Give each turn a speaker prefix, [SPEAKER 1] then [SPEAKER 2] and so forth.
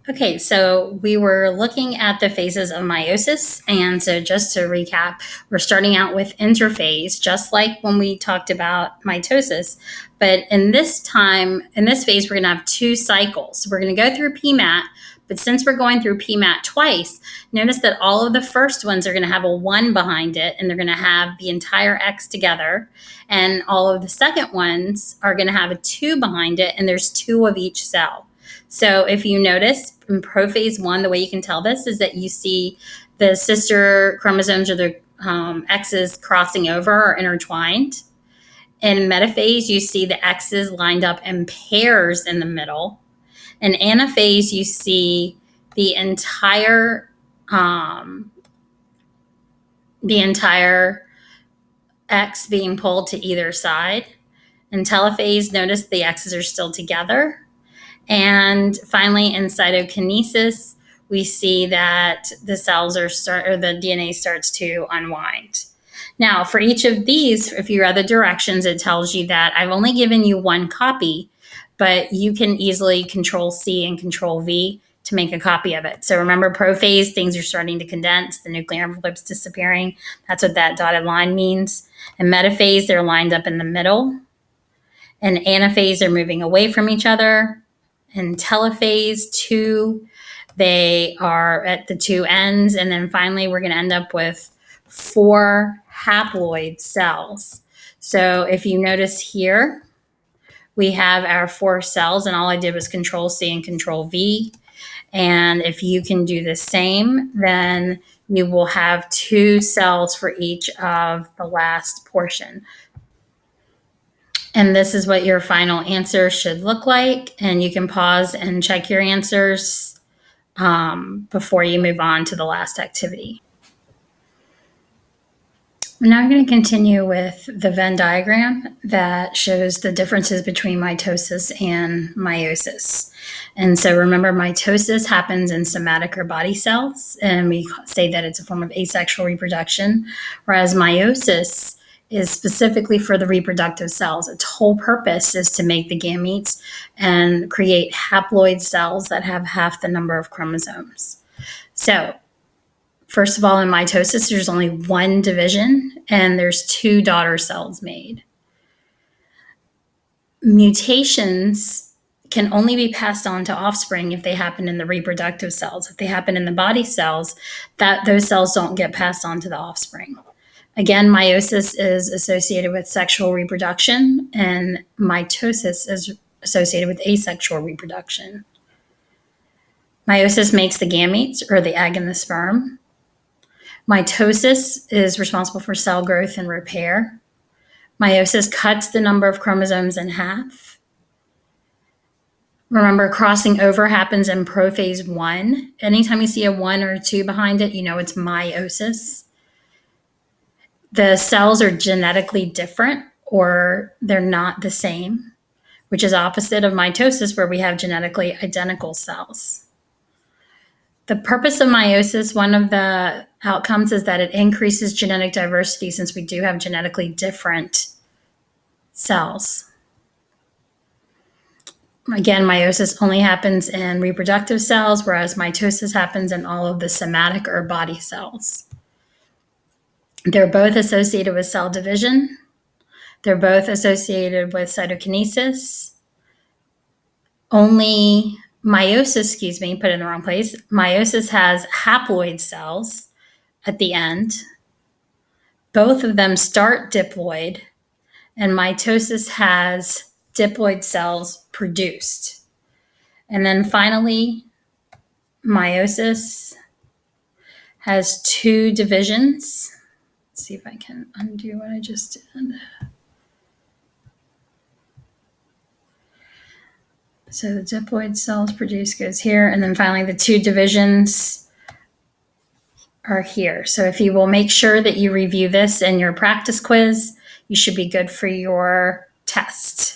[SPEAKER 1] Okay, so we were looking at the phases of meiosis. And so just to recap, we're starting out with interphase, just like when we talked about mitosis. But in this phase, we're going to have 2 cycles. We're going to go through PMAT, but since we're going through PMAT twice, notice that all of the first ones are going to have a 1 behind it, and they're going to have the entire X together. And all of the second ones are going to have a 2 behind it, and there's 2 of each cell. So if you notice in prophase 1, the way you can tell this is that you see the sister chromosomes or the X's crossing over or intertwined. In metaphase, you see the X's lined up in pairs in the middle. In anaphase, you see the entire X being pulled to either side. In telophase, notice the X's are still together. And finally, in cytokinesis, we see that the the DNA starts to unwind. Now, for each of these, if you read the directions, it tells you that I've only given you 1 copy, but you can easily Control C and Control V to make a copy of it. So remember, prophase, things are starting to condense, the nuclear envelope's disappearing. That's what that dotted line means. In metaphase, they're lined up in the middle. In anaphase, they're moving away from each other. In telophase 2, they are at the 2 ends. And then finally, we're going to end up with 4 haploid cells. So if you notice here, we have our 4 cells, and all I did was Control C and Control V. And if you can do the same, then you will have 2 cells for each of the last portion. And this is what your final answer should look like. And you can pause and check your answers before you move on to the last activity. Now I'm going to continue with the Venn diagram that shows the differences between mitosis and meiosis. And so remember, mitosis happens in somatic or body cells, and we say that it's a form of asexual reproduction, whereas meiosis is specifically for the reproductive cells. Its whole purpose is to make the gametes and create haploid cells that have half the number of chromosomes. So first of all, in mitosis, there's only 1 division, and there's 2 daughter cells made. Mutations can only be passed on to offspring if they happen in the reproductive cells. If they happen in the body cells, those cells don't get passed on to the offspring. Again, meiosis is associated with sexual reproduction, and mitosis is associated with asexual reproduction. Meiosis makes the gametes, or the egg and the sperm. Mitosis is responsible for cell growth and repair. Meiosis cuts the number of chromosomes in half. Remember, crossing over happens in prophase 1. Anytime you see a 1 or a 2 behind it, you know it's meiosis. The cells are genetically different, or they're not the same, which is opposite of mitosis, where we have genetically identical cells. The purpose of meiosis, one of the outcomes, is that it increases genetic diversity, since we do have genetically different cells. Again, meiosis only happens in reproductive cells, whereas mitosis happens in all of the somatic or body cells. They're both associated with cell division. They're both associated with cytokinesis. Only meiosis, put it in the wrong place. Meiosis has haploid cells at the end. Both of them start diploid, and mitosis has diploid cells produced. And then finally, meiosis has 2 divisions. Let's see if I can undo what I just did. So the diploid cells produced goes here, and then finally the 2 divisions are here. So if you will make sure that you review this in your practice quiz, you should be good for your test.